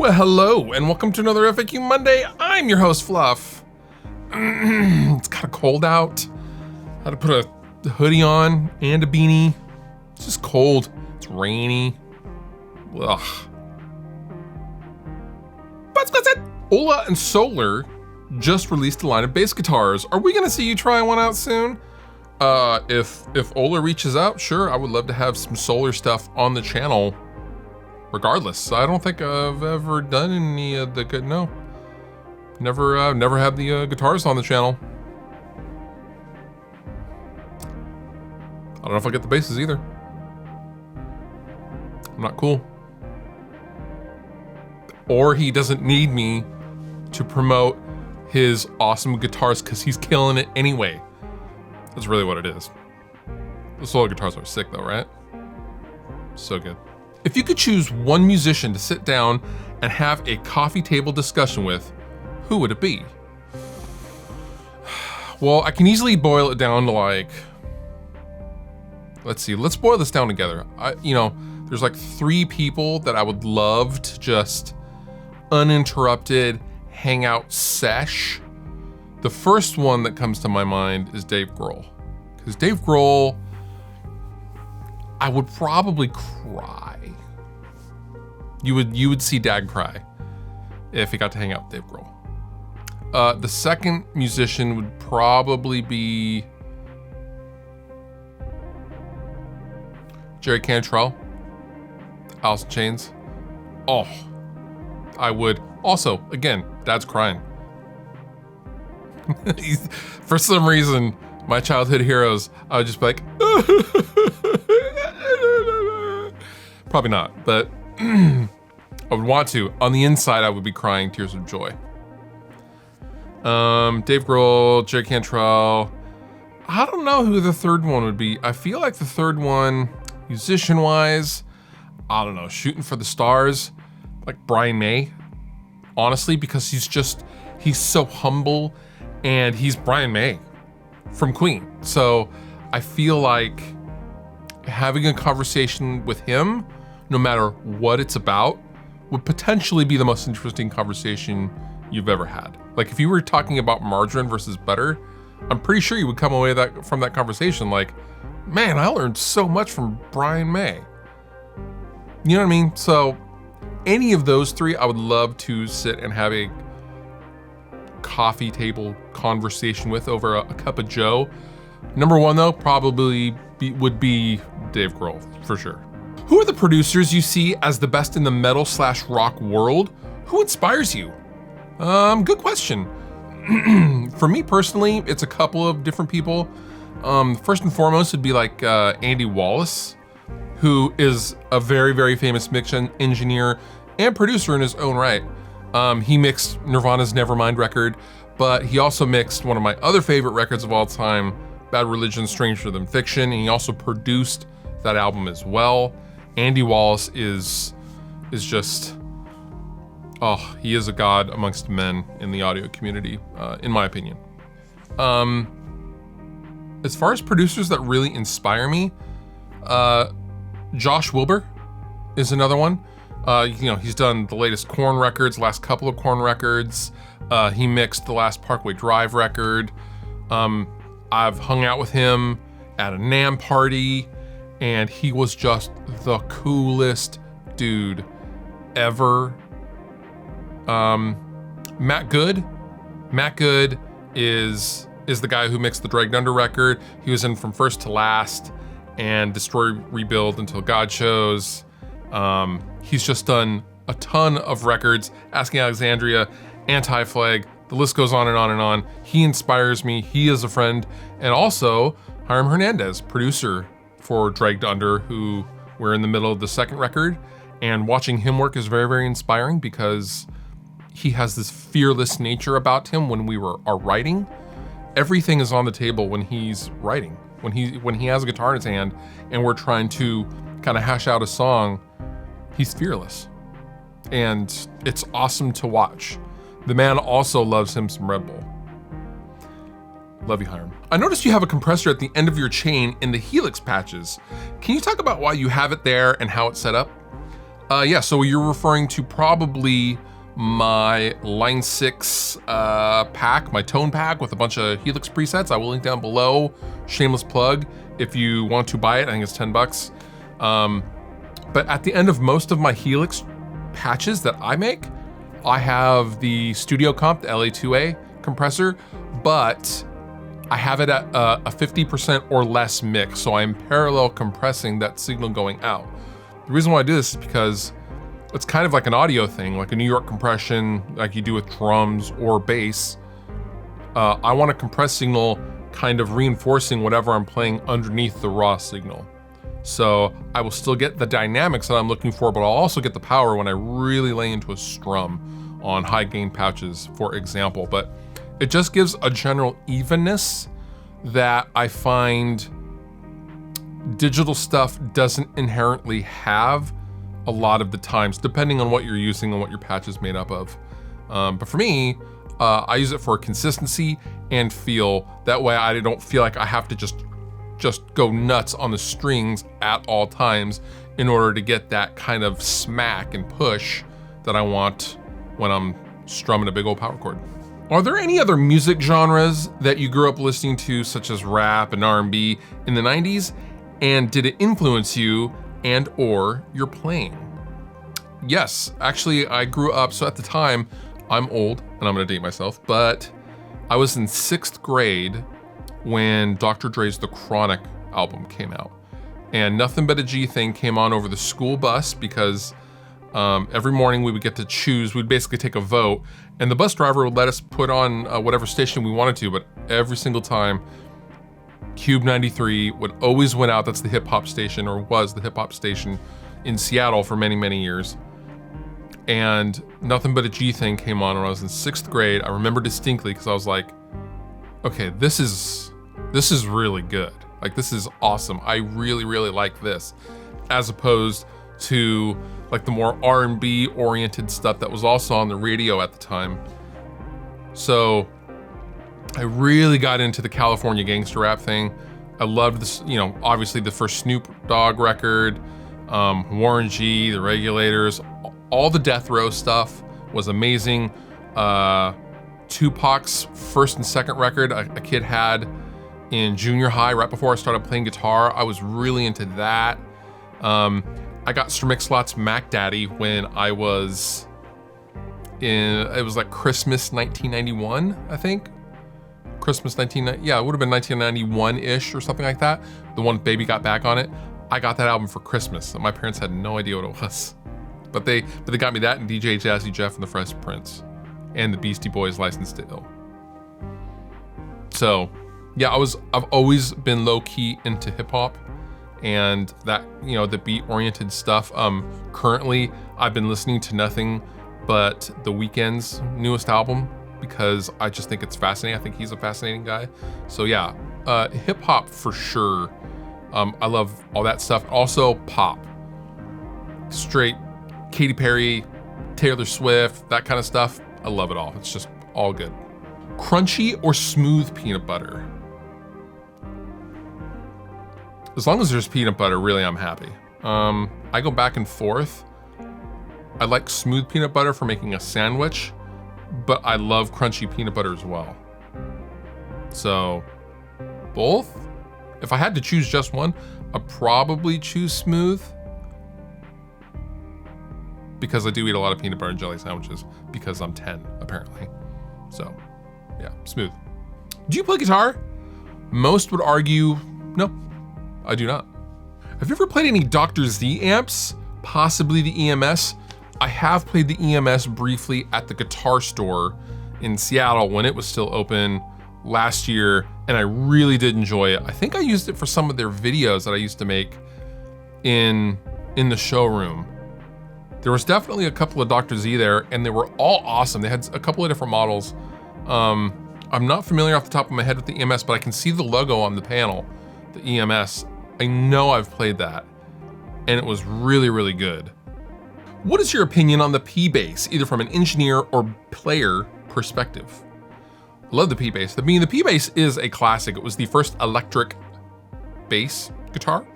Hello, and welcome to another FAQ Monday. I'm your host, Fluff. It's kind of cold out. I had to put a hoodie on and a beanie. It's just cold. It's rainy. Ugh. But that's it. Ola and Solar just released a line of bass guitars. Are we gonna see you try one out soon? If Ola reaches out, sure, I would love to have some Solar stuff on the channel. Regardless, I don't think I've ever done any of the good. No, never had the guitars on the channel. I don't know if I'll get the basses either. I'm not cool. Or he doesn't need me to promote his awesome guitars because he's killing it anyway. That's really what it is. The solo guitars are sick though, right? So good. If you could choose one musician to sit down and have a coffee table discussion with, who would it be? Well, I can easily boil it down to like, let's see, let's boil this down together. There's like 3 people that I would love to just uninterrupted hangout sesh. The first one that comes to my mind is Dave Grohl. Because Dave Grohl, I would probably cry. You would see Dad cry if he got to hang out with Dave Grohl. The second musician would probably be Jerry Cantrell, Alice in Chains. Oh, I would. Also, again, Dad's crying. For some reason, my childhood heroes, I would just be like, probably not, but I would want to. On the inside, I would be crying tears of joy. Dave Grohl, Jerry Cantrell. I don't know who the third one would be. I feel like the third one, musician-wise, I don't know, shooting for the stars, like Brian May. Honestly, because he's so humble, and he's Brian May from Queen. So I feel like having a conversation with him, no matter what it's about, would potentially be the most interesting conversation you've ever had. Like if you were talking about margarine versus butter, I'm pretty sure you would come away from that conversation like, man, I learned so much from Brian May. You know what I mean? So any of those 3, I would love to sit and have a coffee table conversation with over a cup of joe. Number 1 though, probably would be Dave Grohl, for sure. Who are the producers you see as the best in the metal/rock world? Who inspires you? Good question. For me personally, it's a couple of different people. First and foremost would be like Andy Wallace, who is a very, very famous mix engineer and producer in his own right. He mixed Nirvana's Nevermind record, but he also mixed one of my other favorite records of all time, Bad Religion, Stranger Than Fiction, and he also produced that album as well. Andy Wallace is just, he is a god amongst men in the audio community, in my opinion. As far as producers that really inspire me, Josh Wilbur is another one. He's done the latest Korn records, last couple of Korn records. He mixed the last Parkway Drive record. I've hung out with him at a NAMM party, and he was just the coolest dude ever. Matt Good is the guy who mixed the Dragged Under record. He was in From First to Last and Destroy, Rebuild Until God Shows. He's just done a ton of records, Asking Alexandria, Anti-Flag, the list goes on and on and on. He inspires me, he is a friend. And also, Hiram Hernandez, producer for Dragged Under, who we're in the middle of the second record. And watching him work is very, very inspiring because he has this fearless nature about him when we are writing. Everything is on the table when he's writing. When he has a guitar in his hand and we're trying to kind of hash out a song, he's fearless. And it's awesome to watch. The man also loves him some Red Bull. Love you, Hiram. I noticed you have a compressor at the end of your chain in the helix patches. Can you talk about why you have it there and how it's set up? Yeah, so you're referring to probably my Line 6 pack, my tone pack with a bunch of Helix presets. I will link down below, shameless plug, if you want to buy it. I think it's $10. But at the end of most of my Helix patches that I make, I have the Studio Comp, the LA2A compressor, but I have it at a 50% or less mix, so I'm parallel compressing that signal going out. The reason why I do this is because it's kind of like an audio thing, like a New York compression, like you do with drums or bass. I want a compressed signal kind of reinforcing whatever I'm playing underneath the raw signal. So I will still get the dynamics that I'm looking for, but I'll also get the power when I really lay into a strum on high gain pouches, for example. But it just gives a general evenness that I find digital stuff doesn't inherently have a lot of the times, depending on what you're using and what your patch is made up of. But for me, I use it for consistency and feel. That way I don't feel like I have to just go nuts on the strings at all times in order to get that kind of smack and push that I want when I'm strumming a big old power chord. Are there any other music genres that you grew up listening to, such as rap and R&B in the 90s? And did it influence you and or your playing? Yes, actually I grew up, so at the time, I'm old and I'm gonna date myself, but I was in 6th grade when Dr. Dre's The Chronic album came out. And Nothing But a G Thing came on over the school bus because every morning we would get to choose, we'd basically take a vote, and the bus driver would let us put on whatever station we wanted to, but every single time, Cube 93 would always win out. That's the hip hop station, or was the hip hop station in Seattle for many, many years. And Nothing But a G Thing came on when I was in 6th grade. I remember distinctly because I was like, okay, this is really good. Like, this is awesome. I really, really like this, as opposed to like the more R&B oriented stuff that was also on the radio at the time. So I really got into the California gangster rap thing. I loved this, you know, obviously the first Snoop Dogg record, Warren G, The Regulators, all the Death Row stuff was amazing. Tupac's first and second record a kid had in junior high right before I started playing guitar. I was really into that. I got Sir Mix-a-Lot's Mac Daddy when I was it was like Christmas 1991, I think. Christmas 1990, yeah, it would have been 1991-ish or something like that. The one Baby Got Back on it. I got that album for Christmas. My parents had no idea what it was. But they got me that and DJ Jazzy Jeff and the Fresh Prince and the Beastie Boys' License to Ill. So yeah, I've always been low-key into hip hop and that, you know, the beat oriented stuff. Currently I've been listening to nothing but The Weeknd's newest album because I just think it's fascinating. I think he's a fascinating guy. So yeah, hip hop for sure. I love all that stuff. Also pop, straight Katy Perry, Taylor Swift, that kind of stuff. I love it all. It's just all good. Crunchy or smooth peanut butter? As long as there's peanut butter, really, I'm happy. I go back and forth. I like smooth peanut butter for making a sandwich, but I love crunchy peanut butter as well. So, both? If I had to choose just one, I'd probably choose smooth, because I do eat a lot of peanut butter and jelly sandwiches because I'm 10, apparently. So, yeah, smooth. Do you play guitar? Most would argue, no, I do not. Have you ever played any Dr. Z amps? Possibly the EMS? I have played the EMS briefly at the Guitar Store in Seattle when it was still open last year, and I really did enjoy it. I think I used it for some of their videos that I used to make in the showroom. There was definitely a couple of Dr. Z there, and they were all awesome. They had a couple of different models. I'm not familiar off the top of my head with the EMS, but I can see the logo on the panel, the EMS. I know I've played that, and it was really, really good. What is your opinion on the P-Bass, either from an engineer or player perspective? I love the P-Bass. I mean, the P-Bass is a classic. It was the first electric bass guitar,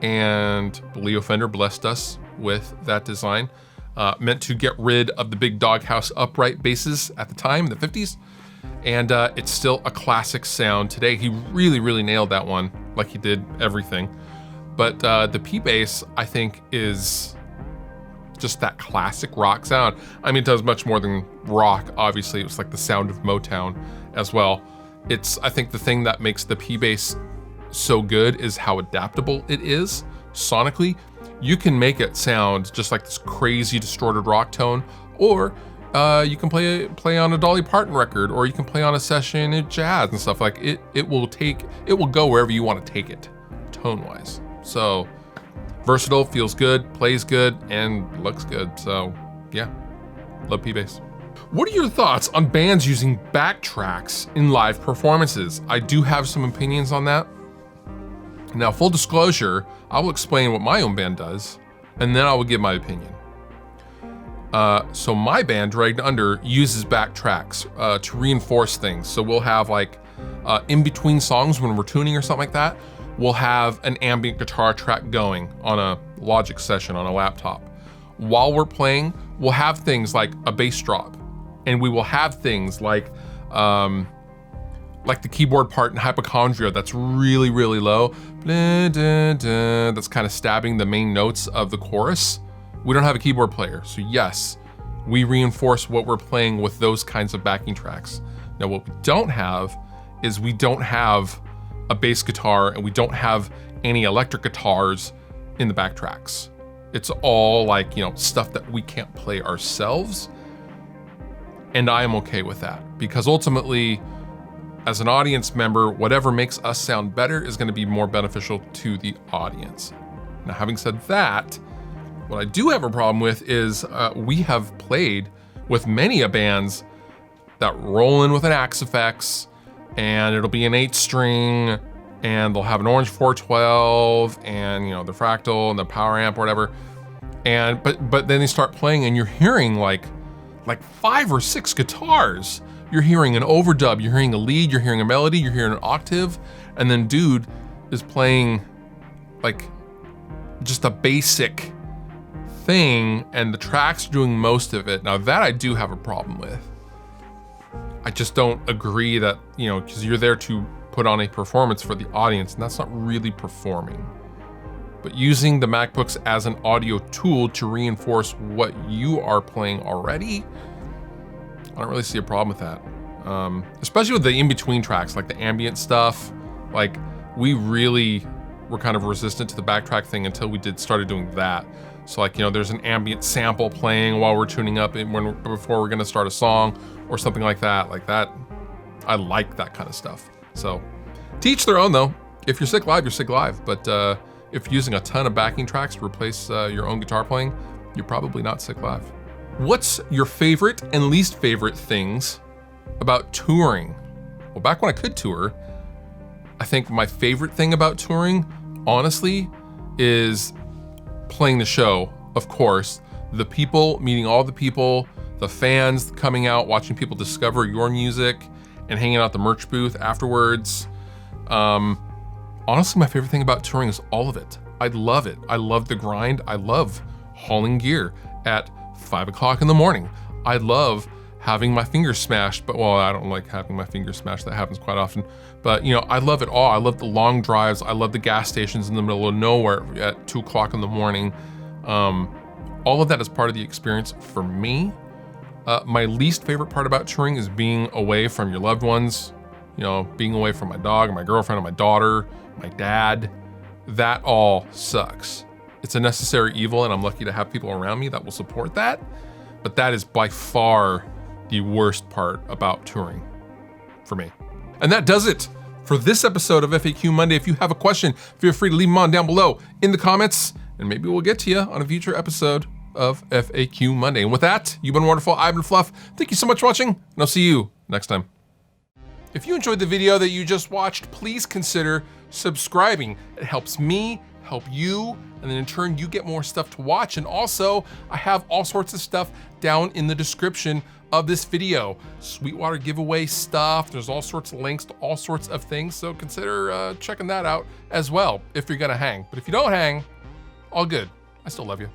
and Leo Fender blessed us with that design. Meant to get rid of the big doghouse upright basses at the time in the 50s. And it's still a classic sound today. He really, really nailed that one, like he did everything. But the P bass, I think, is just that classic rock sound. I mean, it does much more than rock. Obviously, it was like the sound of Motown as well. It's, I think, the thing that makes the P bass so good is how adaptable it is sonically. You can make it sound just like this crazy distorted rock tone, or you can play on a Dolly Parton record, or you can play on a session in jazz and stuff. Like it will go wherever you want to take it, tone-wise. So versatile, feels good, plays good, and looks good. So yeah, love P-Bass. What are your thoughts on bands using backtracks in live performances? I do have some opinions on that. Now, full disclosure, I will explain what my own band does, and then I will give my opinion. So my band, Dragged Under, uses backtracks to reinforce things. So we'll have like in between songs when we're tuning or something like that, we'll have an ambient guitar track going on a Logic session on a laptop. While we're playing, we'll have things like a bass drop, and we will have things like the keyboard part in Hypochondria that's really, really low. Blah, da, da, that's kind of stabbing the main notes of the chorus. We don't have a keyboard player, so yes, we reinforce what we're playing with those kinds of backing tracks. Now, what we don't have is we don't have a bass guitar, and we don't have any electric guitars in the backtracks. It's all like, stuff that we can't play ourselves. And I am okay with that, because ultimately, as an audience member, whatever makes us sound better is going to be more beneficial to the audience. Now, having said that, what I do have a problem with is we have played with many bands that roll in with an Axe Effects, and it'll be an 8-string, and they'll have an orange 412, and the fractal and the power amp or whatever. And but then they start playing, and you're hearing like 5 or 6 guitars. You're hearing an overdub, you're hearing a lead, you're hearing a melody, you're hearing an octave, and then dude is playing like just a basic thing, and the track's doing most of it. Now that I do have a problem with. I just don't agree that, because you're there to put on a performance for the audience, and that's not really performing. But using the MacBooks as an audio tool to reinforce what you are playing already, I don't really see a problem with that. Especially with the in-between tracks, like the ambient stuff. Like, we really were kind of resistant to the backtrack thing until we started doing that. So like, there's an ambient sample playing while we're tuning up before we're gonna start a song or something like that. Like that, I like that kind of stuff. So, to each their own though. If you're sick live, you're sick live. But if you're using a ton of backing tracks to replace your own guitar playing, you're probably not sick live. What's your favorite and least favorite things about touring? Well, back when I could tour, I think my favorite thing about touring, honestly, is playing the show, of course. The people, meeting all the people, the fans coming out, watching people discover your music, and hanging out at the merch booth afterwards. Honestly, my favorite thing about touring is all of it. I love it. I love the grind. I love hauling gear at 5 o'clock in the morning. I love having my fingers smashed, but well, I don't like having my fingers smashed. That happens quite often. But I love it all. I love the long drives. I love the gas stations in the middle of nowhere at 2 o'clock in the morning. All of that is part of the experience for me. My least favorite part about touring is being away from your loved ones, being away from my dog, my girlfriend, my daughter, my dad. That all sucks. It's a necessary evil, and I'm lucky to have people around me that will support that. But that is by far the worst part about touring for me. And that does it for this episode of FAQ Monday. If you have a question, feel free to leave them on down below in the comments, and maybe we'll get to you on a future episode of FAQ Monday. And with that, you've been wonderful. I've been Fluff. Thank you so much for watching, and I'll see you next time. If you enjoyed the video that you just watched, please consider subscribing. It helps me, help you, and then in turn, you get more stuff to watch. And also, I have all sorts of stuff down in the description of this video. Sweetwater giveaway stuff. There's all sorts of links to all sorts of things. So consider checking that out as well if you're gonna hang. But if you don't hang, all good. I still love you.